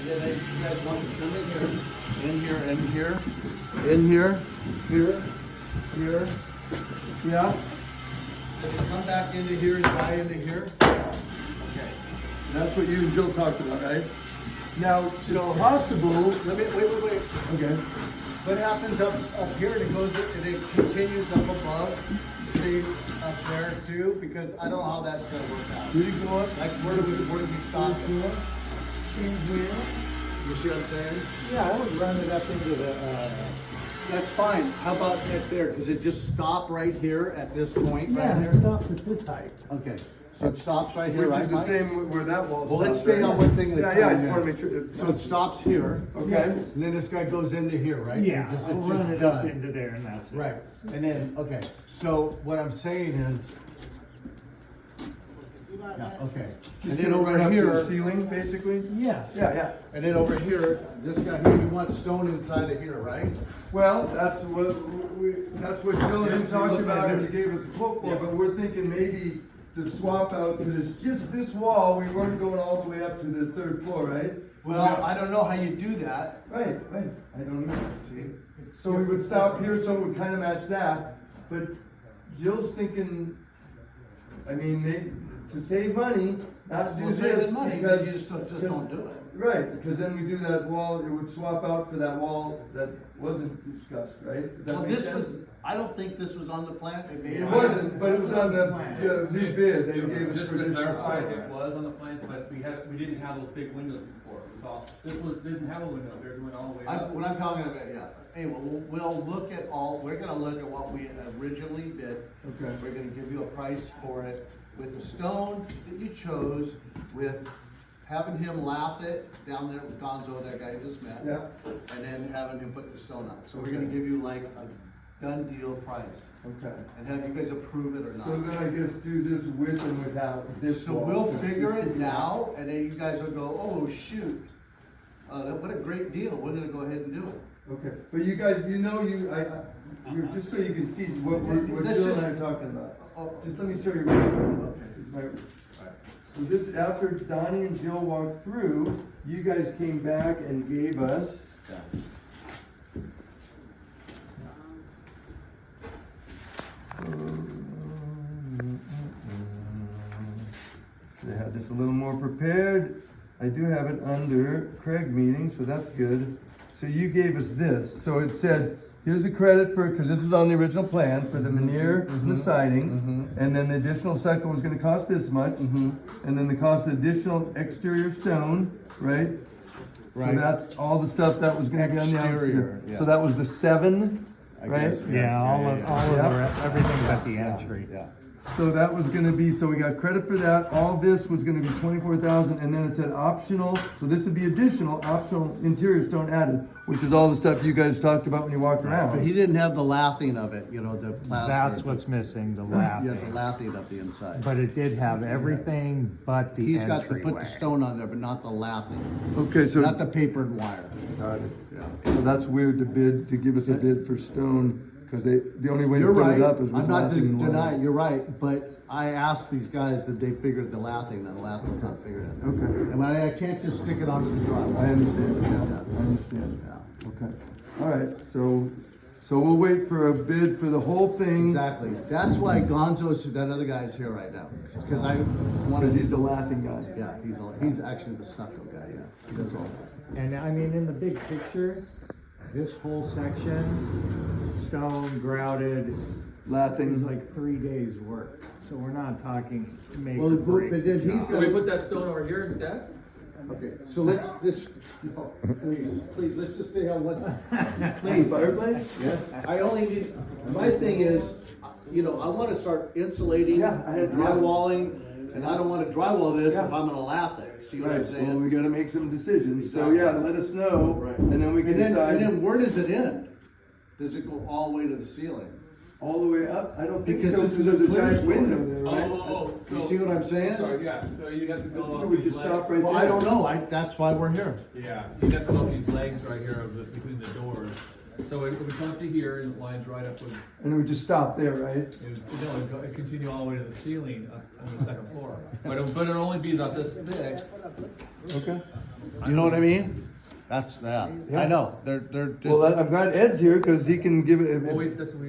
then you guys want to come in here, in here, here. Yeah. And then come back into here and tie into here. Okay. That's what you and Jill talked about, right? Now, so possible, let me, wait. Okay. What happens up here and it goes, and it continues up above, see, up there too, because I don't know how that's gonna work out. Did it go up? Like, where do we stop it? In here? You see what I'm saying? Yeah, I would run it up into the, That's fine. How about right there? Does it just stop right here at this point right yeah, here? it stops at this height. Okay, so it stops right here, Which right, is the Mike? same where that wall Well, let's stops, stay right? on one thing at a time. Yeah, I just want to make sure. So it stops here. Okay. And then this guy goes into here, right? Yeah, It's I'll just run it up done. into there and that's it. Right, and then, okay, so what I'm saying is, yeah, okay. And Just then gonna over run up to the here, ceiling, basically? Yeah. Yeah. and then over here, this guy here, you want stone inside of here, right? Well, that's what Jill and him talked about and he gave us a quote for, but we're thinking maybe to swap out to just this wall, we weren't going all the way up to the third floor, right? Well, I don't know how you do that. Right, I don't know. See? So we would stop here, so it would kind of match that, but Jill's thinking, I mean, maybe to save money, not do Well, this. saving money, but you because- just don't do it. Right, because then we do that wall, it would swap out for that wall that wasn't discussed, right? Does that Well, make this sense? was, I don't think this was on the plan. It may It have wasn't, but it was on the Plan. new bid, they gave us Just for to additional clarify, power. it was on the plan, but we didn't have those big windows before. So didn't have a window, they're going all the way up. What I'm talking about, yeah. Anyway, we'll look at we're gonna look at what we originally bid. Okay. We're gonna give you a price for it with the stone that you chose, with having him laugh it down there with Gonzo, that guy you just met. Yeah. And then having him put the stone up. So we're gonna give you like a done deal price Okay. and have you guys approve it or So not. then I guess do this with and without this So wall. we'll figure it now, and then you guys will go, oh, shoot. What a great deal. We're gonna go ahead and do it. Okay, but you guys, just so you can see what This Jill is- and I are talking about. Oh. Just let me show you what we're doing. So this, after Donnie and Jill walked through, you guys came back and gave us, Yeah. they had this a little more prepared. I do have it under Craig meeting, so that's good. So you gave us this, so it said, here's the credit for, because this is on the original plan, for the veneer and the siding, and then the additional stucco was gonna cost this much, and then the cost of additional exterior stone, right? So Right. that's all the stuff that was gonna be on the Exterior, outside. yeah. So that was the 7, I right? guess, Yeah, all of Yeah. the, everything but the entry. Yeah. So that was gonna be, so we got credit for that, all this was gonna be 24,000, and then it said optional, so this would be additional, optional interior stone added, which is all the stuff you guys talked about when you walked But around. he didn't have the lathing of it, you know, the plaster. That's what's missing, the Yeah, the lathing. lathing of the inside. But it did have everything but the He's got to put the entryway. stone on there, but not the lathing, Okay, so, not the papered wire. got it. Yeah. So that's weird to give us a bid for stone, because the only way to You're put right, it up is with I'm not lathing and wire. denying, you're right, but I asked these guys that they figured the lathing, and the lathing's not figured in. Okay. And I can't just stick it onto the drywall. I understand, yeah, Yeah. I understand. Yeah. Okay, all right, so we'll wait for a bid for the whole thing. Exactly, that's why Gonzo's, that other guy's here right now, because I wanted. Because he's the laughing guy. Yeah, he's actually the stucco guy, yeah, he does all that. And I mean, in the big picture, this whole section, stone grouted, Laughing. is like 3 days work. So we're not talking make Well, or but break. then he's Can we gonna, put that stone over here instead? okay, so let's, please, let's just stay on one, please. Fireplace? Yeah. I only need, my thing is, you know, I wanna start insulating Yeah, and drywalling, and I don't wanna drywall this if Yeah. I'm gonna laugh it, see what I'm Right, well, saying? we gotta make some decisions, so Exactly. yeah, let us know, Right. and then we can And decide. then where does it end? Does it go all the way to the ceiling? All the way up? I don't think Because so, this because is a there's a clear giant story. window there, right? You see what I'm saying? Sorry, yeah, so you'd have to I go think up we these just legs. stop right there. Well, I don't know, that's why we're here. Yeah, you'd have to go up these legs right here between the doors. So it would come up to here and it lines right up with, And it would just stop there, right? it'd continue all the way to the ceiling up on the second floor. But it'd only be about this thick. Okay. You know what I mean? That's, yeah, I know, they're just. Well, I'm glad Ed's here, cause he can give it. Well, wait, that's what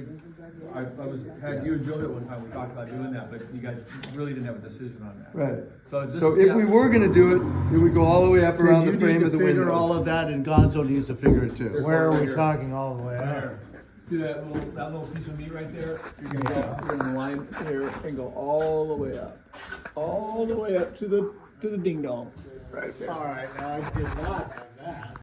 had you and Joe hit one time, we talked about doing that, but you guys really didn't have a decision on that. Right. So this So is- if yeah. we were gonna do it, it would go all the way up around You the need frame to of the figure window. all of that, and Gonzo needs to figure it too. Where are Right we here. talking all the way up? There. See that little piece of meat right there? You're gonna go. You're gonna line here and go all the way up. All the way up to the ding dong. Right there. All right, now I did not have that.